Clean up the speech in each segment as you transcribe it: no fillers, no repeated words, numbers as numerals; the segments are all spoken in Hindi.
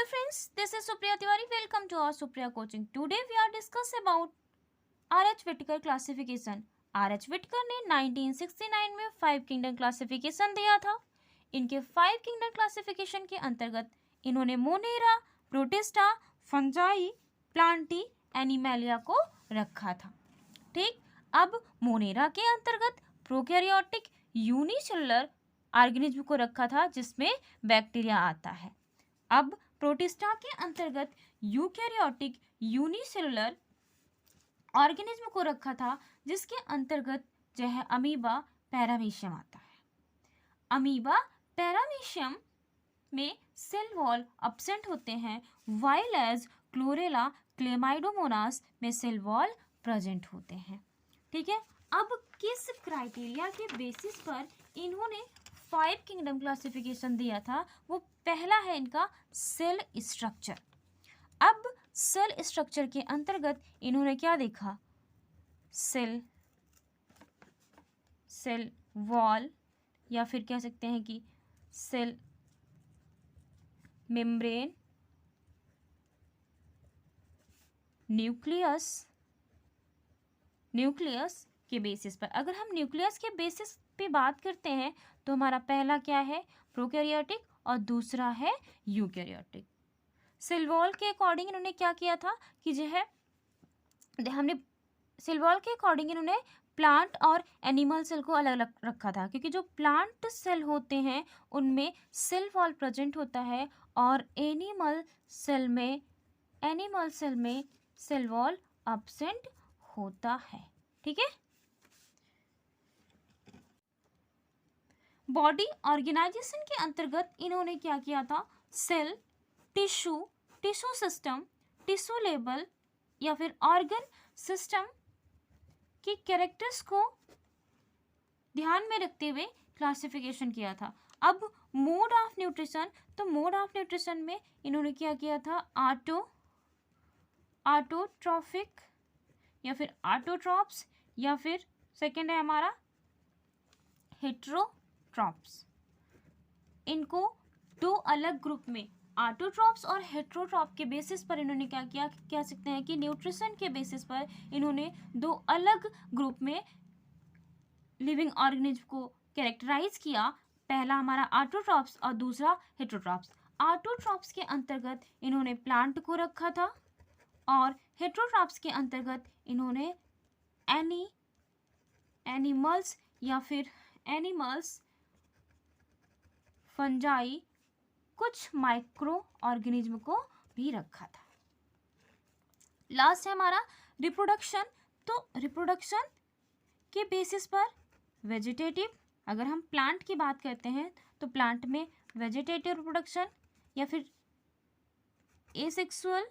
friends, this is Supriya Tiwari. Welcome to our Supriya coaching. Today we are discuss about R.H. Whittaker classification. R.H. Whittaker ने 1969 में 5 किंगडम क्लासिफिकेशन दिया था. इनके 5 किंगडम क्लासिफिकेशन के अंतर्गत इन्होंने Monera, protista, fungi, Plantae, animalia को रखा था. ठीक, अब मोनेरा के अंतर्गत प्रोकैरियोटिक यूनिसेलुलर ऑर्गेनिज्म को रखा था जिसमें बैक्टीरिया आता है. अब प्रोटिस्टा के अंतर्गत यूकैरियोटिक यूनिसेलुलर ऑर्गेनिज्म को रखा था जिसके अंतर्गत जो है अमीबा पैरामीशियम आता है. अमीबा पैरामीशियम में सेल वॉल एब्सेंट होते हैं, वाइल एज क्लोरेला क्लेमाइडोमोनास में सेल वॉल प्रेजेंट होते हैं. ठीक है, अब किस क्राइटेरिया के बेसिस पर इन्होंने 5 किंगडम क्लासिफिकेशन दिया था? वो पहला है इनका सेल स्ट्रक्चर. अब सेल स्ट्रक्चर के अंतर्गत इन्होंने क्या देखा? सेल वॉल या फिर कह सकते हैं कि सेल मेम्ब्रेन, न्यूक्लियस के बेसिस पर. अगर हम न्यूक्लियस के बेसिस पे बात करते हैं तो हमारा पहला क्या है? प्रोकैरियोटिक और दूसरा है यूकैरियोटिक. सेल वॉल के अकॉर्डिंग इन्होंने क्या किया था कि जो है हमने सेल वॉल के अकॉर्डिंग इन्होंने प्लांट और एनिमल सेल को अलग अलग रखा था, क्योंकि जो प्लांट सेल होते हैं उनमें सेल वॉल प्रेजेंट होता है और एनिमल सेल में सेल वॉल एब्सेंट होता है. ठीक है, बॉडी ऑर्गेनाइजेशन के अंतर्गत इन्होंने क्या किया था? Cell, tissue system, tissue level या फिर ऑर्गन सिस्टम के कैरेक्टर्स को ध्यान में रखते हुए क्लासिफिकेशन किया था. अब मोड ऑफ न्यूट्रिशन, तो मोड ऑफ न्यूट्रिशन में इन्होंने क्या किया था? ऑटोट्रॉफिक या फिर ऑटोट्रॉप्स या फिर सेकेंड है हमारा हेट्रोट्रॉप्स. इनको दो अलग ग्रुप में ऑटोट्रॉप्स और हेट्रोट्रॉप के बेसिस पर इन्होंने क्या किया? कह सकते हैं कि न्यूट्रिशन के बेसिस पर इन्होंने दो अलग ग्रुप में लिविंग ऑर्गेनिज्म को कैरेक्टराइज किया. पहला हमारा ऑटोट्रॉप्स और दूसरा हेट्रोट्रॉप्स. ऑटोट्रॉप्स के अंतर्गत इन्होंने प्लांट को रखा था और हेट्रोट्रॉप्स के अंतर्गत इन्होंने एनिमल्स, फंजाई, कुछ माइक्रो ऑर्गेनिज्म को भी रखा था. लास्ट है हमारा रिप्रोडक्शन. तो रिप्रोडक्शन के बेसिस पर वेजिटेटिव, अगर हम प्लांट की बात करते हैं तो प्लांट में वेजिटेटिव रिप्रोडक्शन या फिर एसेक्सुअल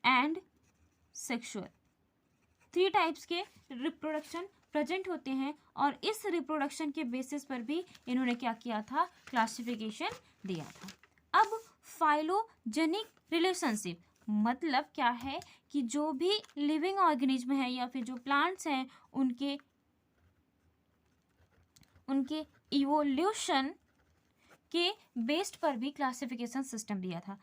एंड सेक्सुअल, 3 टाइप्स के रिप्रोडक्शन प्रेजेंट होते हैं और इस रिप्रोडक्शन के बेसिस पर भी इन्होंने क्या किया था? क्लासिफिकेशन दिया था. अब फाइलोजेनिक रिलेशनशिप मतलब क्या है कि जो भी लिविंग ऑर्गेनिज्म है या फिर जो प्लांट्स हैं उनके इवोल्यूशन के बेस्ड पर भी क्लासिफिकेशन सिस्टम दिया था.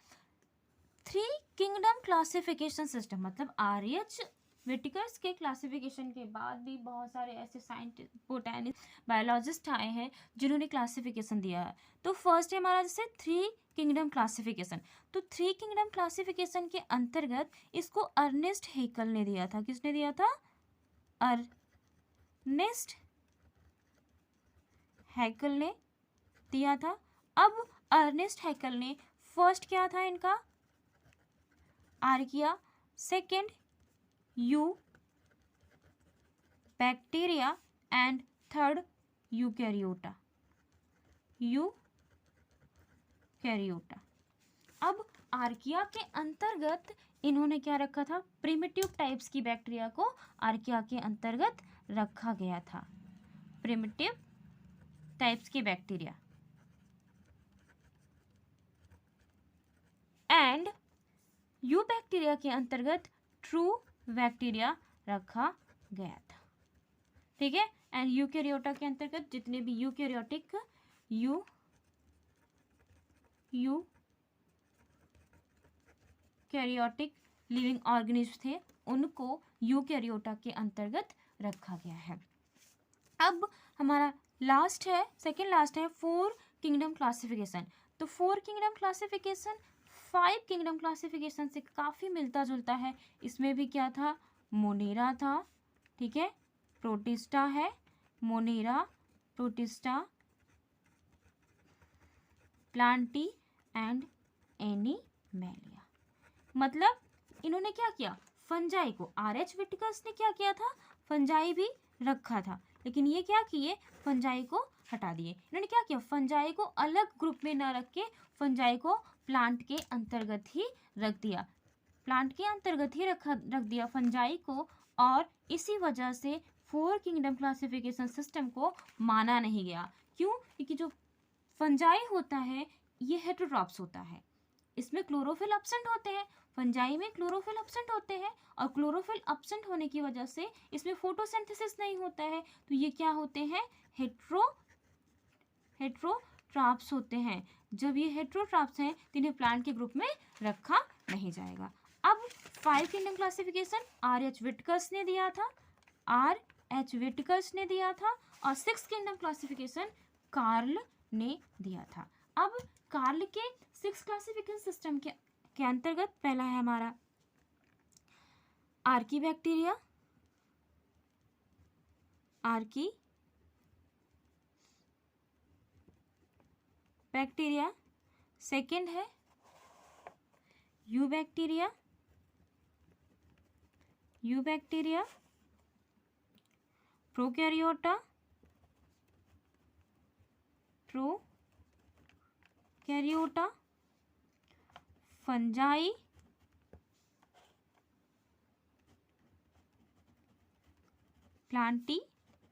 3 किंगडम क्लासिफिकेशन सिस्टम मतलब आर.एच. व्हिटेकर्स के क्लासिफिकेशन के बाद भी बहुत सारे ऐसे साइंटिस्ट, बोटैनिस्ट, बायोलॉजिस्ट आए हैं जिन्होंने क्लासिफिकेशन दिया है. तो फर्स्ट है हमारा जैसे 3 किंगडम क्लासिफिकेशन. तो 3 किंगडम क्लासिफिकेशन के अंतर्गत इसको अर्नेस्ट हैकल ने दिया था. किसने दिया था? अर्नेस्ट हैकल ने दिया था. अब अर्नेस्ट हैकल ने फर्स्ट क्या था इनका? Archaea, second eubacteria and third eukaryota. अब आर्किया के अंतर्गत इन्होंने क्या रखा था? प्रिमिटिव टाइप्स की बैक्टीरिया को आर्किया के अंतर्गत रखा गया था. प्रिमिटिव टाइप्स की बैक्टीरिया एंड यू बैक्टीरिया के अंतर्गत ट्रू बैक्टीरिया रखा गया था. ठीक है, एंड यूकैरियोटा के अंतर्गत जितने भी यूकैरियोटिक प्रोकैरियोटिक लिविंग ऑर्गेनिज्म थे उनको यूकैरियोटा के अंतर्गत रखा गया है। अब हमारा लास्ट है, सेकेंड लास्ट है 4 किंगडम क्लासिफिकेशन। तो 4 किंगडम क्लासिफिकेशन 5 किंगडम क्लासिफिकेशन से काफ़ी मिलता जुलता है। इसमें भी क्या था, मोनेरा था, ठीक है, प्रोटिस्टा है, मोनेरा, प्रोटिस्टा, प्लांटी एंड एनिमैलिया। मतलब इन्होंने क्या किया, फंजाई को, आर.एच. विटिकर्स ने क्या किया था, फंजाई भी रखा था, लेकिन ये क्या किए, फंजाई को हटा दिए। इन्होंने क्या किया, फंजाई को अलग ग्रुप में न रख के फंजाई को प्लांट के अंतर्गत ही रख दिया, प्लांट के अंतर्गत ही रख दिया फंजाई को। और इसी वजह से 4 किंगडम क्लासिफिकेशन सिस्टम को माना नहीं गया। क्यों, क्योंकि जो फंजाई होता है ये हेटेरोट्रॉप्स होता है, इसमें क्लोरोफिल एब्सेंट होते हैं, फंजाई में क्लोरोफिल एब्सेंट होते हैं, और क्लोरोफिल एब्सेंट होने की वजह से इसमें फोटोसिंथेसिस नहीं होता है, तो ये क्या होते हैं, हेटेरोट्रॉप्स होते हैं। जब ये हेटेरोट्रॉप्स हैं तो इन्हें प्लांट के ग्रुप में रखा नहीं जाएगा। अब 5 किंगडम क्लासिफिकेशन आर.एच. विटिकर्स ने दिया था, आर.एच. विटिकर्स ने दिया था, और 6 किंगडम क्लासिफिकेशन कार्ल ने दिया था। अब कार्ल के 6 क्लासिफिकेशन सिस्टम के अंतर्गत पहला है हमारा आर्कीबैक्टीरिया, बैक्टीरिया, सेकेंड है यूबैक्टीरिया, प्रोकैरियोटा, फंजाई, प्लांटी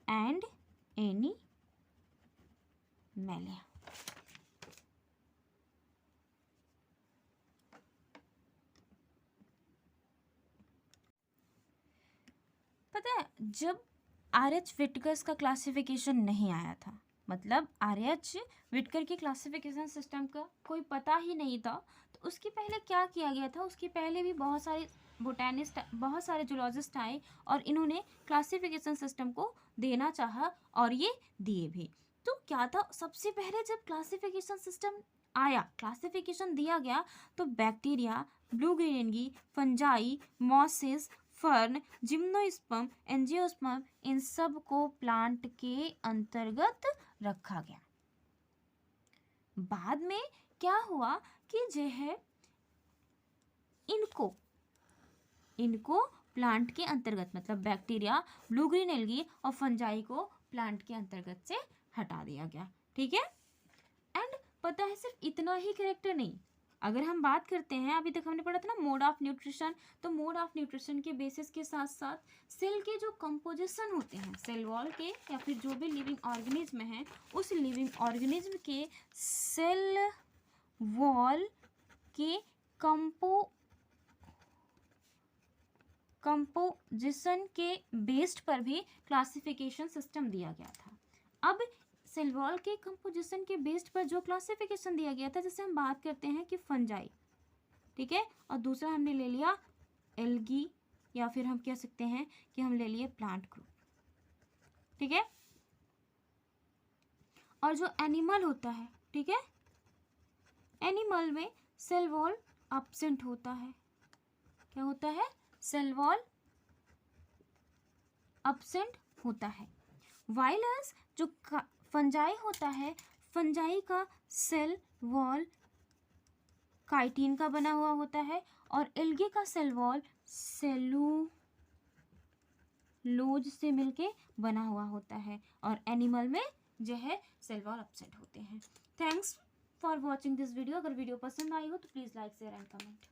एंड एनिमैलिया। पता है, जब आर.एच. विटिकर्स का क्लासिफिकेशन नहीं आया था, मतलब आर.एच. विटिकर की क्लासिफिकेशन सिस्टम का कोई पता ही नहीं था, तो उसके पहले क्या किया गया था, उसके पहले भी बहुत सारे बोटैनिस्ट, बहुत सारे जूलॉजिस्ट आए और इन्होंने क्लासिफिकेशन सिस्टम को देना चाहा और ये दिए भी। तो क्या था, सबसे पहले जब क्लासिफिकेशन सिस्टम आया, क्लासिफिकेशन दिया गया, तो bacteria, blue green algae, fungi, mosses, fern, gymnosperm, angiosperm, इन सब को प्लांट के अंतर्गत रखा गया। बाद में क्या हुआ कि जो है इनको प्लांट के अंतर्गत, मतलब बैक्टीरिया, ब्लू ग्रीन एल्गी और फंजाई को प्लांट के अंतर्गत से हटा दिया गया, ठीक है। एंड पता है, सिर्फ इतना ही कैरेक्टर नहीं, अगर हम बात करते हैं, अभी तक हमने पढ़ा था ना मोड ऑफ न्यूट्रिशन, तो मोड ऑफ न्यूट्रिशन के बेसिस के साथ साथ सेल के जो कंपोजिशन होते हैं, सेल वॉल के या फिर जो भी लिविंग ऑर्गेनिज्म है, उस लिविंग ऑर्गेनिज्म के सेल वॉल के कंपोजिशन के बेस्ड पर भी क्लासिफिकेशन सिस्टम दिया गया था। अब सेल वॉल के कंपोजिशन के बेस्ड पर जो क्लासिफिकेशन दिया गया था, जैसे हम बात करते हैं कि फंजाई, ठीक है, और दूसरा हमने ले लिया एल्गी, या फिर हम कह सकते हैं कि हम ले लिए प्लांट ग्रुप, ठीक है। और जो एनिमल होता है, ठीक है, एनिमल में सेल वॉल एब्सेंट होता है, क्या होता है, सेल वॉल एब्सेंट होता है। वाइलस जो फंजाई होता है, फंजाई का सेल वॉल काइटिन का बना हुआ होता है, और एल्गी का सेल वॉल सेलुलोज से मिलके बना हुआ होता है, और एनिमल में जो है सेल वॉल एब्सेंट होते हैं। Thanks for watching this video. अगर वीडियो पसंद आई हो तो please like, share and comment.